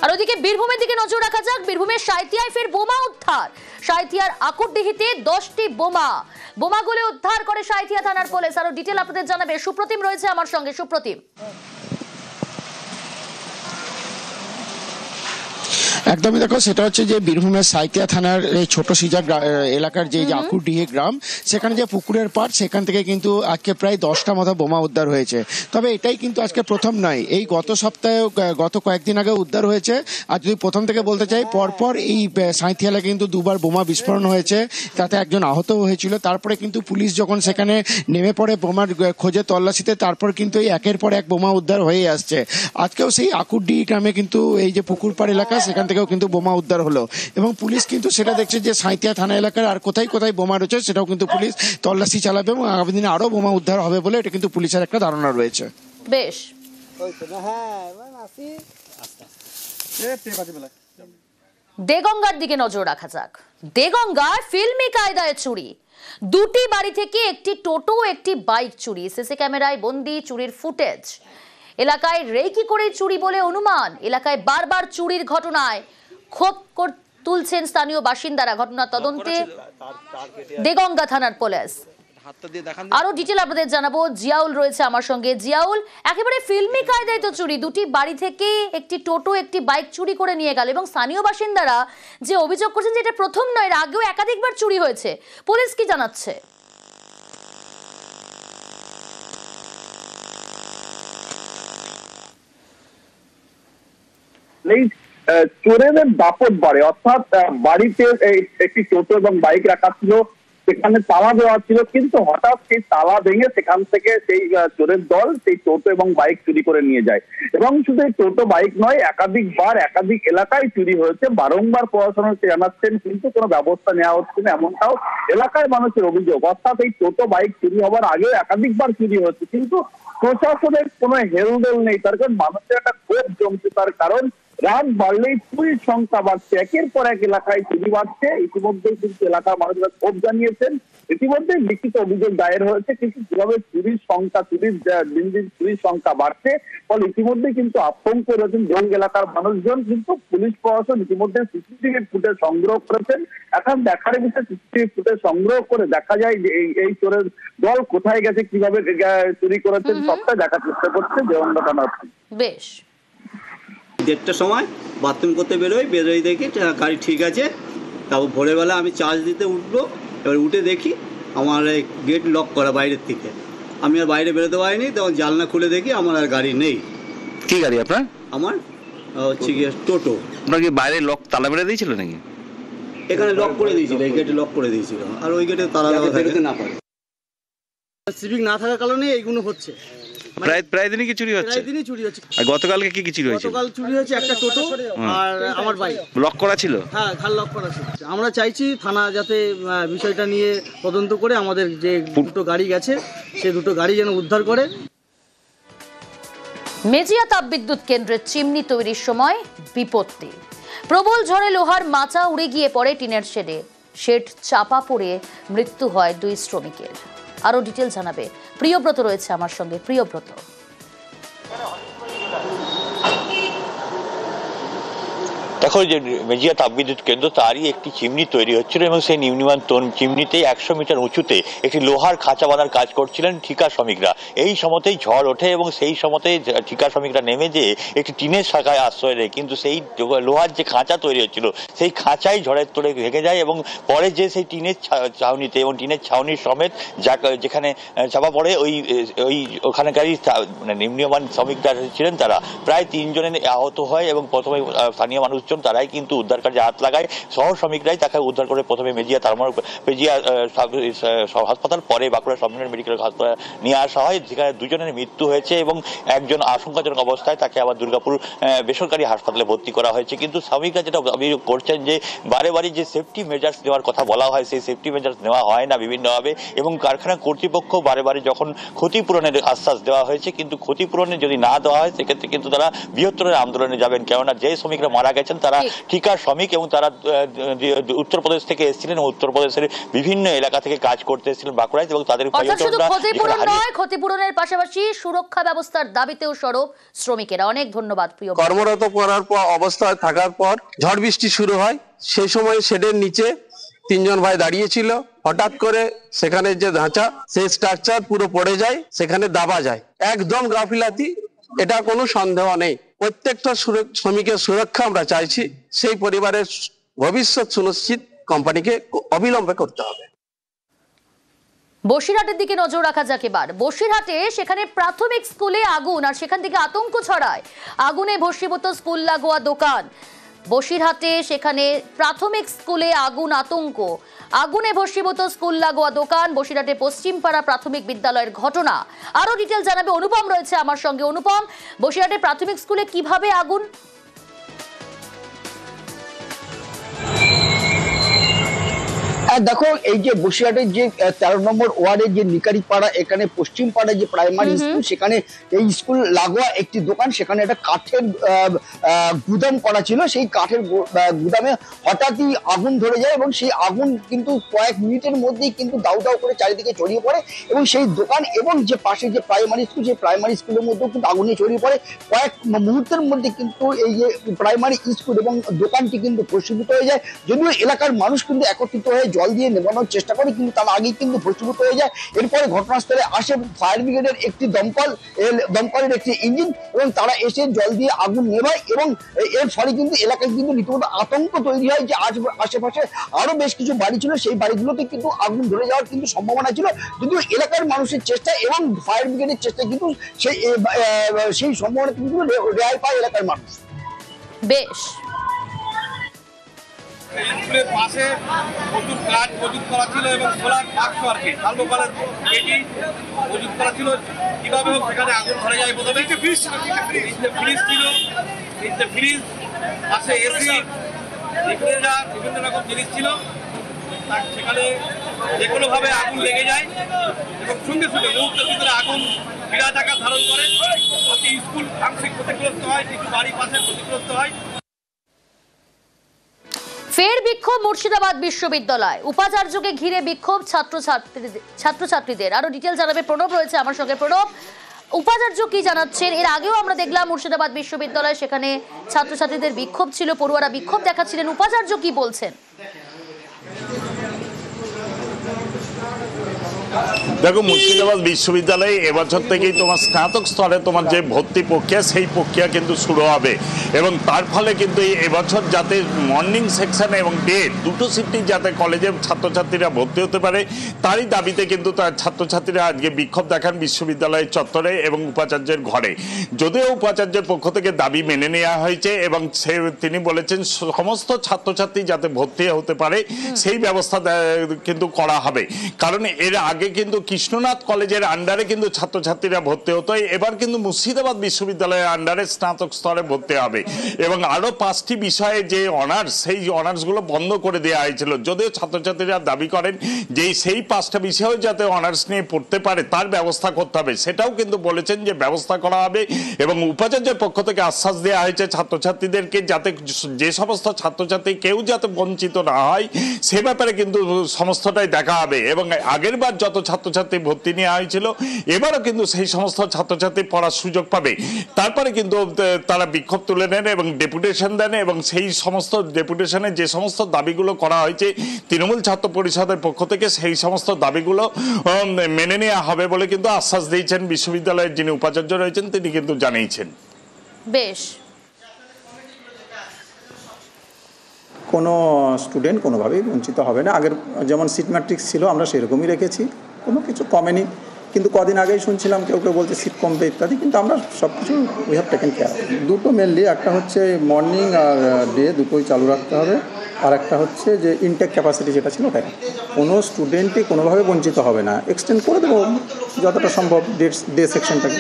আর ওদিকে বীরভূমের দিকে নজর রাখা যাক। বীরভূমের সাঁইথিয়ায় ফের বোমা উদ্ধার। সাঁইথিয়ার আকুরডিহিতে 10টি বোমাগুলো উদ্ধার করে সাঁইথিয়া থানার পুলিশ। আরো ডিটেল আপনাদের জানাবে সুপ্রতিম রয়েছে আমার সঙ্গে। সুপ্রতিম, একদমই দেখো, সেটা হচ্ছে যে বীরভূমের সাঁইথিয়া থানার এই ছোট সিজা এলাকার যে আকুরডিহি গ্রাম, সেখানে যে পুকুরের পাড়, সেখান থেকে কিন্তু আজকে প্রায় 10টা মতো বোমা উদ্ধার হয়েছে। তবে এটাই কিন্তু আজকে প্রথম নয়, এই গত সপ্তাহে গত কয়েকদিন আগে উদ্ধার হয়েছে। আর যদি প্রথম থেকে বলতে চাই, পরপর এই সাঁইথিয়া এলাকায় কিন্তু দুবার বোমা বিস্ফোরণ হয়েছে, তাতে একজন আহত হয়েছিল। তারপরে কিন্তু পুলিশ যখন সেখানে নেমে পড়ে বোমার খোঁজে তল্লাশিতে, তারপর কিন্তু এই একের পর এক বোমা উদ্ধার হয়ে আসছে। আজকেও সেই আকুরডিহি গ্রামে কিন্তু এই যে পুকুর পাড় এলাকা, সেখান থেকেও কিন্তু বোমা উদ্ধার হলো এবং পুলিশ কিন্তু সেটা দেখছে যে সাঁইথিয়া থানা এলাকার আর কোথায় কোথায় বোমা রয়েছে সেটাও কিন্তু পুলিশ তল্লাশি চালাবে এবং আগামী দিনে আরো বোমা উদ্ধার হবে বলে এটা কিন্তু পুলিশের একটা ধারণা রয়েছে। বেশ, দেগঙ্গার দিকে নজর রাখা যাক। দেগঙ্গার ফিল্মি কায়দায় চুরি, 2টি বাড়ি থেকে একটি টোটো, একটি বাইক চুরি। সিসি ক্যামেরায় বন্দি চুরির ফুটেজ। এলাকায় রেকি করে চুরি বলে অনুমান। এলাকায় বারবার চুরির ঘটনায় ক্ষোভ তুলছেন স্থানীয় বাসিন্দারা। ঘটনা তদন্তে দেগঙ্গা থানার পুলিশ। আরো ডিটেল আপনাদের জানাবো। জিয়াউল রয়েছে আমার সঙ্গে। জিয়াউল, একেবারে ফিল্মি কায়দায় তো চুরি, 2টি বাড়ি থেকে একটি টোটো, একটি বাইক চুরি করে নিয়ে গেল এবং স্থানীয় বাসিন্দারা যে অভিযোগ করছেন যে এটা প্রথম নয়, এর আগেও একাধিকবার চুরি হয়েছে। পুলিশ কি জানাচ্ছে? চোরেদের দাপট বাড়ে, অর্থাৎ বাড়িতে একটি টোটো এবং বাইক রাখা ছিল, সেখানে তালা দেওয়া ছিল, কিন্তু হঠাৎ সেই তালা ভেঙে সেখান থেকে সেই চোরের দল সেই টোটো এবং বাইক চুরি করে নিয়ে যায়। এবং শুধু এই টোটো বাইক নয়, একাধিকবার একাধিক এলাকায় চুরি হয়েছে। বারংবার প্রশাসন জানাচ্ছেন, কিন্তু কোনো ব্যবস্থা নেওয়া হচ্ছে না, এমনটাও এলাকায় মানুষের অভিযোগ। অর্থাৎ এই টোটো বাইক চুরি হওয়ার আগেও একাধিকবার চুরি হচ্ছে, কিন্তু প্রশাসনের কোনো হেলদোল নেই। তার কারণ মানুষের একটা ক্ষোভ জমছে, তার কারণ রাত বাড়লেই চুরির সংখ্যা বাড়ছে, একের পর এক এলাকায় চুরি বাড়ছে। ইতিমধ্যেই কিন্তু এলাকার মানুষরা ক্ষোভ জানিয়েছেন, ইতিমধ্যে লিখিত অভিযোগ দায়ের হয়েছে, কিন্তু যেভাবে চুরির সংখ্যা দিন দিন চুরির সংখ্যা বাড়ছে, ফলে ইতিমধ্যে কিন্তু আতঙ্ক রয়েছেন জঙ্গ এলাকার মানুষজন। কিন্তু পুলিশ প্রশাসন ইতিমধ্যে সিসিটিভি ফুটেজ সংগ্রহ করেছেন। এখন দেখার বিষয়ে সিসিটিভি ফুটেজ সংগ্রহ করে দেখা যায় যে এই চোরের দল কোথায় গেছে, কিভাবে চুরি করেছেন, সবটা দেখার চেষ্টা করছে দেওয়ানগা থানার। বেশ, 1:30টার সময় বাথরুম করতে বেরোই দেখি গাড়ি ঠিক আছে। তারপর ভোরবেলা আমি চার্জ দিতে উঠবো, এবার উঠে দেখি আমার গেট লক করা বাইরের থেকে। আমি আর বাইরে বেরোতে পারিনি, তখন জানলা খুলে দেখি আমার আর গাড়ি নেই। কি গাড়ি আপনার? আমার হচ্ছে গিয়ে টোটো। আপনার কি বাইরে লক তালা মেরে দিয়েছিল নাকি? এখানে লক করে দিয়েছিল, এই গেটে লক করে দিয়েছিল, আর ওই গেটে তালা বেরোতে না পারে। সিভিক না থাকার কারণে এইগুলো হচ্ছে। প্রায় দিনই কি চুরি হচ্ছে? প্রায় দিনই চুরি হচ্ছে। আর গতকালকে কি চুরি হয়েছে? গতকাল চুরি হয়েছে একটা টোটো আর আমার বাইক। লক করা ছিল? হ্যাঁ, ঘাট লক করা ছিল। আমরা চাইছি থানা যাতে বিষয়টা নিয়ে তদন্ত করে আমাদের যে 2টো গাড়ি গেছে সেই 2টো গাড়ি যেন উদ্ধার করে। মেজিয়া তাপবিদ্যুৎ কেন্দ্রের চিমনি তৈরির সময় বিপত্তি। প্রবল ঝড়ে লোহার মাচা উড়ে গিয়ে পড়ে টিনের শেড চাপা পড়ে মৃত্যু হয় 2 শ্রমিকের। আরো ডিটেল জানাবে প্রিয়ব্রত রয়েছে আমার সঙ্গে। প্রিয়ব্রত, দেখো, যে মেজিয়া তাপবিদ্যুৎ কেন্দ্র তারই একটি চিমনি তৈরি হচ্ছিল এবং সেই নিম্নমান চিমনিতে 100 মিটার উঁচুতে একটি লোহার খাঁচা বাঁধার কাজ করছিলেন ঠিকা শ্রমিকরা। এই সময়তেই ঝড় ওঠে এবং সেই সময়তেই ঠিকা শ্রমিকরা নেমে যেয়ে একটি টিনের শাখায় আশ্রয় নেয়, কিন্তু সেই লোহার যে খাঁচা তৈরি হচ্ছিল সেই খাঁচাই ঝড়ের তোড়ে ভেঙে যায় এবং পরে যে সেই টিনের ছাউনিতে এবং টিনের ছাউনির সমেত যেখানে চাপা পড়ে ওই ওখানকারই মানে নিম্নমান শ্রমিকরা ছিলেন, তারা প্রায় 3 জনের আহত হয় এবং প্রথমে স্থানীয় মানুষজন তারাই কিন্তু উদ্ধার কাজে হাত লাগায়। শহর শ্রমিকরাই তাকে উদ্ধার করে প্রথমে মেজিয়া হাসপাতাল, পরে বাঁকুড়া সব মেডিকেল হাসপাতাল নিয়ে আসা হয়, যেখানে 2 জনের মৃত্যু হয়েছে এবং একজন আশঙ্কাজনক অবস্থায়, তাকে আবার দুর্গাপুর বেসরকারি হাসপাতালে ভর্তি করা হয়েছে। কিন্তু শ্রমিকরা যেটা অভিযোগ করছেন যে বারে যে সেফটি মেজার্স নেওয়ার কথা বলা হয়, সেই সেফটি মেজার্স নেওয়া হয় না বিভিন্নভাবে, এবং কারখানা কর্তৃপক্ষ বারে যখন ক্ষতিপূরণের আশ্বাস দেওয়া হয়েছে, কিন্তু ক্ষতিপূরণে যদি না দেওয়া হয় সেক্ষেত্রে কিন্তু তারা বৃহত্তর আন্দোলনে যাবেন। কেননা যে শ্রমিকরা মারা গেছেন তারা ঠিকা শ্রমিক এবং তারা উত্তরপ্রদেশ থেকে এসেছিলেন, উত্তরপ্রদেশের বিভিন্ন এলাকা থেকে কাজ করতে এসেছিলেন বাঁকুড়ায়, এবং তাদের ক্ষতিপূরণের পাশাপাশি সুরক্ষা ব্যবস্থার দাবিতেও সরব শ্রমিকেরা। অনেক ধন্যবাদ প্রিয়। কর্মরত করার পর অবস্থায় থাকার পর ঝড় বৃষ্টি শুরু হয়, সেই সময় শেডের নিচে 3 জন ভাই দাঁড়িয়েছিল। হঠাৎ করে সেখানে যে ধাঁচা, সেই স্ট্রাকচার পুরো পড়ে যায়, সেখানে দাবা যায়। একদম গাফিলাতি, এটা কোনো সন্দেহ নেই। প্রত্যেকটা শ্রমিকের সুরক্ষা আমরা চাইছি, সেই পরিবারের ভবিষ্যৎ সুনিশ্চিত কোম্পানিকে অবিলম্বে করতে হবে। বসিরহাটের দিকে নজর রাখা যাক এবার। বসিরহাটে সেখানে প্রাথমিক স্কুলে আগুন, আর সেখান থেকে আতঙ্ক ছড়ায়। আগুনে ভস্মীভূত স্কুল লাগোয়া দোকান। বসিরহাটে সেখানে প্রাথমিক স্কুলে আগুন, আতঙ্ক। আগুনে ভস্মীভূত স্কুল লাগোয়া দোকান। বসিরহাটে পশ্চিমপাড়া প্রাথমিক বিদ্যালয়ের ঘটনা। আরো ডিটেল জানাবে অনুপম, রয়েছে আমার সঙ্গে। অনুপম, বসিরহাটে প্রাথমিক স্কুলে কিভাবে আগুন? দেখো, এই যে বসিরহাটের যে 13 নম্বর ওয়ার্ডের যে নিকারিপাড়া, এখানে পশ্চিম পাড়া যে প্রাইমারি স্কুল, সেখানে এই স্কুল লাগোয়া একটি দোকান, সেখানে একটা কাঠের গুদাম করা ছিল। সেই কাঠের গুদামে হঠাৎই আগুন ধরে যায় এবং সেই আগুন কিন্তু কয়েক মিনিটের মধ্যেই কিন্তু দাউ দাউ করে চারিদিকে ছড়িয়ে পড়ে এবং সেই দোকান এবং যে পাশে যে প্রাইমারি স্কুল, সেই প্রাইমারি স্কুলের মধ্যেও কিন্তু আগুনে ছড়িয়ে পড়ে। কয়েক মুহূর্তের মধ্যে কিন্তু এই যে প্রাইমারি স্কুল এবং দোকানটি কিন্তু ভস্মীভূত হয়ে যায়। যদিও এলাকার মানুষ কিন্তু একত্রিত হয়ে জল দিয়ে নেভানোর চেষ্টা করে, কিন্তু তার আগেই কিন্তু ভস্মীভূত হয়ে যায়। এরপরে ঘটনাস্থলে আসে ফায়ার ব্রিগেডের একটি দমকলের একটি ইঞ্জিন, এবং তারা এসে জল দিয়ে আগুন নেভায় এবং এর ফলে কিন্তু এলাকায় কিন্তু রীতিমতো আতঙ্ক তৈরি হয় যে আশেপাশে আরো বেশ কিছু বাড়ি ছিল, সেই বাড়িগুলোতে কিন্তু আগুন ধরে যাওয়ার কিন্তু সম্ভাবনা ছিল। যদিও এলাকার মানুষের চেষ্টা এবং ফায়ার ব্রিগেডের চেষ্টা কিন্তু সেই সম্ভাবনা কিন্তু রেহাই পায় এলাকার মানুষ। বেশ, স্কুলের পাশে প্রচুর কাজ মজুত করা ছিল এবং সোলার বাক্স আর কি থার্মোকলের এটি মজুত করা ছিল। কিভাবে হোক সেখানে আগুন ধরে যায়। প্রথমে ফ্রিজ ছিল, ফ্রিজ পাশে এসি, রেফ্রিজারেটর, বিভিন্ন রকম জিনিস ছিল। সেখানে যে কোনোভাবে আগুন লেগে যায় এবং সঙ্গে সঙ্গে মুহূর্তের ভিতরে আগুন বিরাট আকার ধারণ করে। প্রতি স্কুল আংশিক ক্ষতিগ্রস্ত হয়, কিছু বাড়ি পাশে ক্ষতিগ্রস্ত হয়। ফের বিক্ষোভ মুর্শিদাবাদ বিশ্ববিদ্যালয়। উপাচার্যকে ঘিরে বিক্ষোভ ছাত্রছাত্রীদের। আরো ডিটেল জানাবে প্রণব, রয়েছে আমার সঙ্গে। প্রণব, উপাচার্য কি জানাচ্ছেন? এর আগেও আমরা দেখলাম মুর্শিদাবাদ বিশ্ববিদ্যালয়, সেখানে ছাত্রছাত্রীদের বিক্ষোভ ছিল, পড়ুয়ারা বিক্ষোভ দেখাচ্ছিলেন। উপাচার্য কি বলছেন? দেখো, মুর্শিদাবাদ বিশ্ববিদ্যালয়ে এবছর থেকেই তোমার স্নাতক স্তরে তোমার যে ভর্তি প্রক্রিয়া, সেই প্রক্রিয়া কিন্তু শুরু হবে এবং তার ফলে কিন্তু এবছর যাতে মর্নিং সেকশনে এবং ডে দুটো শিফটেই যাতে কলেজে ছাত্রছাত্রীরা ভর্তি হতে পারে, তারই দাবিতে কিন্তু তার ছাত্রছাত্রীরা আজকে বিক্ষোভ দেখান বিশ্ববিদ্যালয়ের চত্বরে এবং উপাচার্যের ঘরে। যদিও উপাচার্যের পক্ষ থেকে দাবি মেনে নেওয়া হয়েছে এবং তিনি বলেছেন সমস্ত ছাত্রছাত্রী যাতে ভর্তি হতে পারে সেই ব্যবস্থা কিন্তু করা হবে। কারণ এর আগে কিন্তু কৃষ্ণনাথ কলেজের আন্ডারে কিন্তু ছাত্রছাত্রীরা ভর্তি হতো, এবার কিন্তু মুর্শিদাবাদ বিশ্ববিদ্যালয়ের আন্ডারে স্নাতক স্তরে ভর্তি হবে এবং আরো 5টি বিষয়ে যে অনার্স, সেই অনার্সগুলো বন্ধ করে দেওয়া হয়েছিল। যদিও ছাত্রছাত্রীরা দাবি করেন যে সেই 5টা বিষয়েও যাতে অনার্স নিয়ে পড়তে পারে তার ব্যবস্থা করতে হবে, সেটাও কিন্তু বলেছেন যে ব্যবস্থা করা হবে এবং উপাচার্যের পক্ষ থেকে আশ্বাস দেওয়া হয়েছে ছাত্রছাত্রীদেরকে যাতে যে সমস্ত ছাত্রছাত্রী কেউ যাতে বঞ্চিত না হয় সে ব্যাপারে কিন্তু সমস্তটাই দেখা হবে। এবং আগের বার যত ছাত্রছাত্রী ভর্তি নেওয়া হয়েছিল এবারও কিন্তু সেই সমস্ত ছাত্রছাত্রী পড়ার সুযোগ পাবে। তারপরে কিন্তু তারা বিক্ষোভ তুলে নেন এবং ডেপুটেশন দেন এবং সেই সমস্ত ডেপুটেশনে যে সমস্ত দাবিগুলো করা হয়েছে তৃণমূল ছাত্র পরিষদের পক্ষ থেকে সেই সমস্ত দাবিগুলো মেনে নেওয়া হবে বলে কিন্তু আশ্বাস দিয়েছেন বিশ্ববিদ্যালয়ের যিনি উপাচার্য রয়েছেন, তিনি কিন্তু জানিয়েছেন। বেশ, কোনো স্টুডেন্ট কোনোভাবেই বঞ্চিত হবে না। আগের যেমন সিট ম্যাট্রিক্স ছিল আমরা সেরকমই রেখেছি, কোনো কিছু কমেনি। কিন্তু কদিন আগেই শুনছিলাম কেউ কেউ বলছে সিট কমবে ইত্যাদি, কিন্তু আমরা সব কিছু উই হ্যাভ টেকেন কেয়ার। দুটো মেনলি, একটা হচ্ছে মর্নিং আর ডে দুটোই চালু রাখতে হবে, আর একটা হচ্ছে যে ইনটেক ক্যাপাসিটি যেটা ছিল ওটাই। কোনো স্টুডেন্টই কোনোভাবে বঞ্চিত হবে না, এক্সটেন্ড করে দেবো যতটা সম্ভব ডে সেকশনটাকে।